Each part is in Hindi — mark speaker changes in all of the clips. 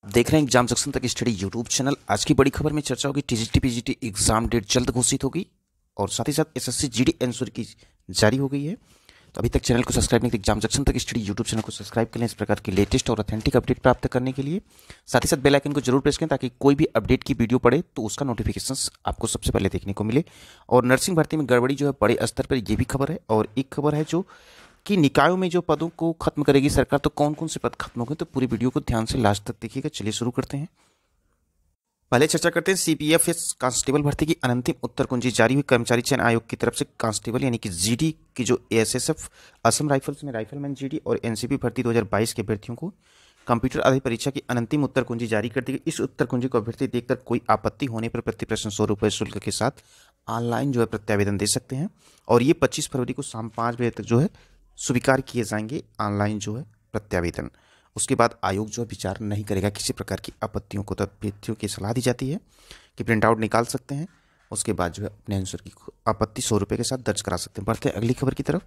Speaker 1: देख रहे हैं एग्जाम सेक्शन तक स्टडी यूट्यूब चैनल। आज की बड़ी खबर में चर्चा होगी टीजीटी पीजीटी एग्जाम डेट जल्द घोषित होगी और साथ ही साथ एसएससी जीडी आंसर की जारी हो गई है। तो अभी तक चैनल को सब्सक्राइब नहीं किया, एग्जाम सेक्शन तक स्टडी यूट्यूब चैनल को सब्सक्राइब कर लें इस प्रकार की लेटेस्ट और ऑथेंटिक अपडेट प्राप्त करने के लिए। साथ ही साथ बेल आइकन को जरूर प्रेस करें ताकि कोई भी अपडेट की वीडियो पड़े तो उसका नोटिफिकेशन आपको सबसे पहले देखने को मिले। और नर्सिंग भर्ती में गड़बड़ी जो है बड़े स्तर पर, ये भी खबर है। और एक खबर है जो कि निकायों में जो पदों को खत्म करेगी सरकार, तो कौन कौन से पद खत्म हो गए, तो पूरी वीडियो को ध्यान से लास्ट तक देखिएगा। चलिए शुरू करते हैं। पहले चर्चा करते हैं सीपीएफएस कांस्टेबल भर्ती की अंतिम उत्तर कुंजी जारी हुई। कर्मचारी चयन आयोग की तरफ से कांस्टेबल यानी कि जीडी की जो एएसएसएफ असम राइफल्स में राइफलमैन जीडी और एनसीबी भर्ती 2022 के अभ्यर्थियों को कंप्यूटर आधारित परीक्षा की अंतिम उत्तर कुंजी जारी कर दी गई। इस उत्तर कुंजी को अभ्यर्थी देखकर कोई आपत्ति होने पर प्रति प्रश्न 100 रुपये शुल्क के साथ ऑनलाइन जो है प्रत्यावेदन दे सकते हैं। और ये 25 फरवरी को शाम 5 बजे तक जो है स्वीकार किए जाएंगे ऑनलाइन जो है प्रत्यावेदन। उसके बाद आयोग जो है विचार नहीं करेगा किसी प्रकार की आपत्तियों को। तो अभ्यर्थियों की सलाह दी जाती है कि प्रिंट आउट निकाल सकते हैं, उसके बाद जो है अपने आंसर की आपत्ति 100 रुपये के साथ दर्ज करा सकते हैं। बढ़ते हैं अगली खबर की तरफ।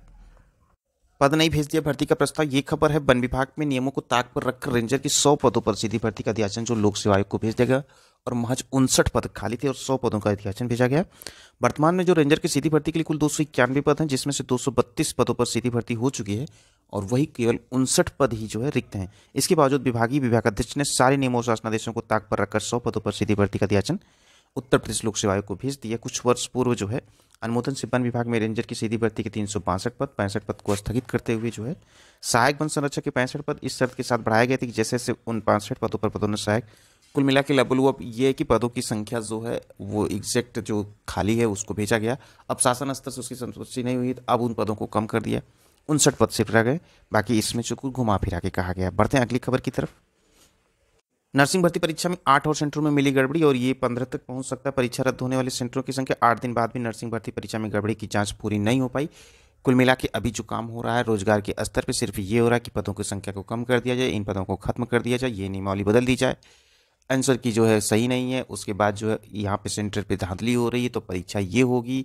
Speaker 1: पद नहीं भेज दिया भर्ती का प्रस्ताव, ये खबर है। वन विभाग में नियमों को ताक पर रखकर रेंजर की 100 पदों पर सीधी भर्ती का अध्याचन जो लोक सेवा आयोग को भेज देगा और महज 59 पद खाली थे और 100 पदों का अध्याचन भेजा गया। वर्तमान में जो रेंजर की सीधी भर्ती के लिए कुल 291 पद हैं, जिसमें से 232 पदों पर सीधी भर्ती हो चुकी है और वही केवल 59 पद ही जो है रिक्त हैं। इसके बावजूद विभागीय विभागाध्यक्ष ने सारे नियमों और शासनादेशों को ताक पर रखकर 100 पदों पर सीधी भर्ती का अध्याचन उत्तर प्रदेश लोक सेवा आयोग को भेज दिया। कुछ वर्ष पूर्व जो है अनुमोदन से वन विभाग में रेंजर की सीधी भर्ती के 362 पद 65 पद को स्थगित करते हुए जो है सहायक वन संरक्षक के 65 पद इस शर्त के साथ बढ़ाए गए थे कि जैसे जैसे उन 65 पदों पर पदोन्नत सहायक कुल मिला के लेवल अब ये है कि पदों की संख्या जो है वो एग्जैक्ट जो खाली है उसको भेजा गया। अब शासन स्तर से उसकी संतुष्टि नहीं हुई तो अब उन पदों को कम कर दिया, 59 पद सिर्फ रह गए, बाकी इसमें जो कुछ घुमा फिरा के कहा गया। बढ़ते हैं अगली खबर की तरफ। नर्सिंग भर्ती परीक्षा में 8 और सेंटरों में मिली गड़बड़ी और ये 15 तक पहुंच सकता है। परीक्षा रद्द होने वाले सेंटरों की संख्या 8 दिन बाद भी नर्सिंग भर्ती परीक्षा में गड़बड़ी की जांच पूरी नहीं हो पाई। कुल मिला के अभी जो काम हो रहा है रोजगार के स्तर पर सिर्फ ये हो रहा है कि पदों की संख्या को कम कर दिया जाए, इन पदों को खत्म कर दिया जाए, ये नियमावली बदल दी जाए। आंसर की जो है सही नहीं है, उसके बाद जो है यहाँ पे सेंटर पे धांधली हो रही है तो परीक्षा ये होगी।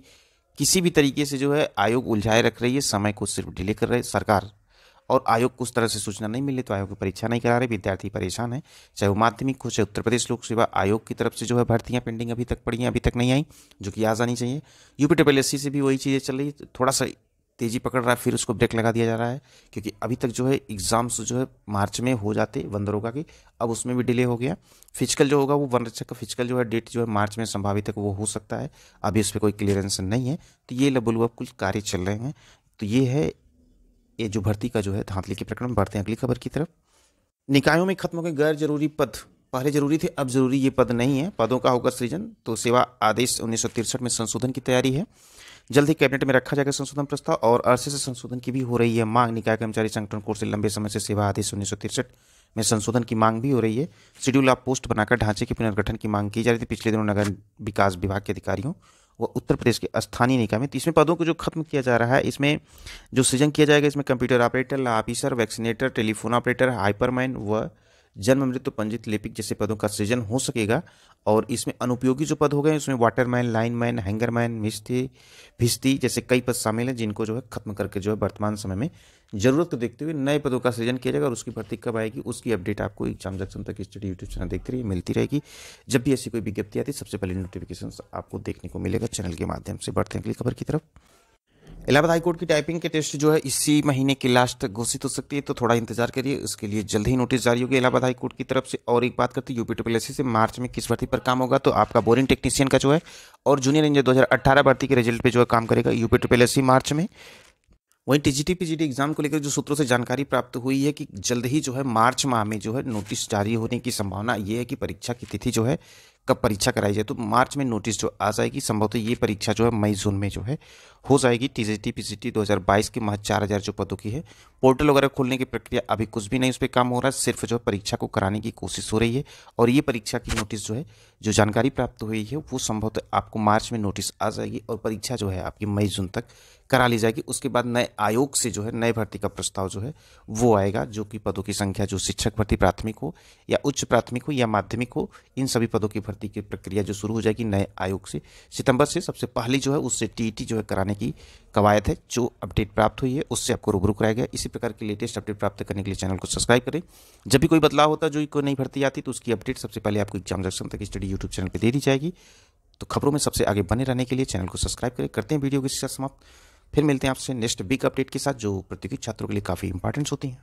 Speaker 1: किसी भी तरीके से जो है आयोग उलझाए रख रही है, समय को सिर्फ डिले कर रहे सरकार और आयोग को उस तरह से सूचना नहीं मिले तो आयोग की परीक्षा नहीं करा रहे। विद्यार्थी परेशान है, चाहे वो माध्यमिक हो चाहे उत्तर प्रदेश लोक सेवा आयोग की तरफ से जो है भर्तियां पेंडिंग अभी तक पड़ी हैं, अभी तक नहीं आई, जो कि आ जानी चाहिए। यूपी ट्रिपल एससी से भी वही चीज़ें चल रही है, थोड़ा सा तेजी पकड़ रहा है फिर उसको ब्रेक लगा दिया जा रहा है क्योंकि अभी तक जो है एग्जाम्स जो है मार्च में हो जाते वन दरोगा की, अब उसमें भी डिले हो गया। फिजिकल जो होगा वो वन रक्षक का फिजिकल जो है डेट जो है मार्च में संभावित है वो हो सकता है, अभी इस पर कोई क्लियरेंस नहीं है। तो ये लबुलुआ कुल कार्य चल रहे हैं। तो ये है ये जो भर्ती का जो है धांधली के प्रकरण। बढ़ते हैं अगली खबर की तरफ। निकायों में खत्म हो गए गैर जरूरी पद, पहले जरूरी थे अब जरूरी ये पद नहीं है, पदों का होगा सृजन। तो सेवा आदेश 1963 में संशोधन की तैयारी है, जल्द ही कैबिनेट में रखा जाएगा संशोधन प्रस्ताव और अरसे से संशोधन की भी हो रही है मांग। निकाय कर्मचारी संगठन कोर्ट से लंबे समय से सेवा आदेश 1963 में संशोधन की मांग भी हो रही है। शेड्यूल ऑफ पोस्ट बनाकर ढांचे के पुनर्गठन की मांग की जा रही थी पिछले दिनों नगर विकास विभाग के अधिकारियों व उत्तर प्रदेश के स्थानीय निकाय में। तो इसमें पदों को जो खत्म किया जा रहा है, इसमें जो सृजन किया जाएगा इसमें computer operator, law officer, vaccinator, telephone operator, हाइपरमैन व जन्म मृत्यु पंजीत लिपिक जैसे पदों का सृजन हो सकेगा। और इसमें अनुपयोगी जो पद हो गए उसमें वाटरमैन, लाइनमैन, हैंगरमैन, मिस्त्री, भिस्ती जैसे कई पद शामिल हैं जिनको जो है खत्म करके जो है वर्तमान समय में जरूरत को देखते हुए नए पदों का सृजन किया जाएगा। और उसकी भर्ती कब आएगी उसकी अपडेट आपको एग्जाम सेक्शन तक स्टडी यूट्यूब चैनल देखते रहिए, मिलती रहेगी। जब भी ऐसी कोई विज्ञप्ति आती है सबसे पहले नोटिफिकेशन आपको देखने को मिलेगा चैनल के माध्यम से। बढ़ते हैं अगली खबर की तरफ। इलाहाबाद हाईकोर्ट की टाइपिंग के टेस्ट जो है इसी महीने के लास्ट तक घोषित हो सकती है, तो थोड़ा इंतजार करिए, उसके लिए जल्द ही नोटिस जारी होगी इलाहाबाद हाईकोर्ट की तरफ से। और एक बात करते हैं यूपी ट्रिपल एससी से मार्च में किस भर्ती पर काम होगा, तो आपका बोरिंग टेक्नीशियन का जो है और जूनियर इंजीनियर 2018 भर्ती के रिजल्ट पे जो है काम करेगा यूपी ट्रिपल एससी मार्च में। वहीं टीजीटी पीजीटी एग्जाम को लेकर जो सूत्रों से जानकारी प्राप्त हुई है कि जल्द ही जो है मार्च माह में जो है नोटिस जारी होने की संभावना ये है कि परीक्षा की तिथि जो है कब परीक्षा कराई जाए, तो मार्च में नोटिस जो आ जाएगी। संभवतः ये परीक्षा जो है मई जून में जो है हो जाएगी। टीजीटी पीजीटी 2022 के महज 4000 जो पदों की है। पोर्टल वगैरह खोलने की प्रक्रिया अभी कुछ भी नहीं, उस पर काम हो रहा है, सिर्फ जो है परीक्षा को कराने की कोशिश हो रही है। और ये परीक्षा की नोटिस जो है जो जानकारी प्राप्त हुई है वो संभवतः आपको मार्च में नोटिस आ जाएगी और परीक्षा जो है आपकी मई जून तक करा ली जाएगी। उसके बाद नए आयोग से जो है नए भर्ती का प्रस्ताव जो है वो आएगा, जो कि पदों की संख्या जो शिक्षक भर्ती प्राथमिक हो या उच्च प्राथमिक हो या माध्यमिक हो, इन सभी पदों की भर्ती भर्ती की प्रक्रिया जो शुरू हो जाएगी नए आयोग से सितंबर से, सबसे पहली जो है उससे टीईटी जो है कराने की कवायद है। जो अपडेट प्राप्त हुई है उससे आपको रूबरू कराया गया। इसी प्रकार की लेटेस्ट अपडेट प्राप्त करने के लिए चैनल को सब्सक्राइब करें। जब भी कोई बदलाव होता है, जो कोई नई भर्ती आती है, तो उसकी अपडेट सबसे पहले आपको एग्जाम जंक्शन तक स्टडी यूट्यूब चैनल पर दे दी जाएगी। तो खबरों में सबसे आगे बने रहने के लिए चैनल को सब्सक्राइब करें। करते हैं वीडियो के साथ समाप्त, फिर मिलते हैं आपसे नेक्स्ट बिग अपडेट के साथ जो प्रतियोगी छात्रों के लिए काफ़ी इंपॉर्टेंट होती हैं।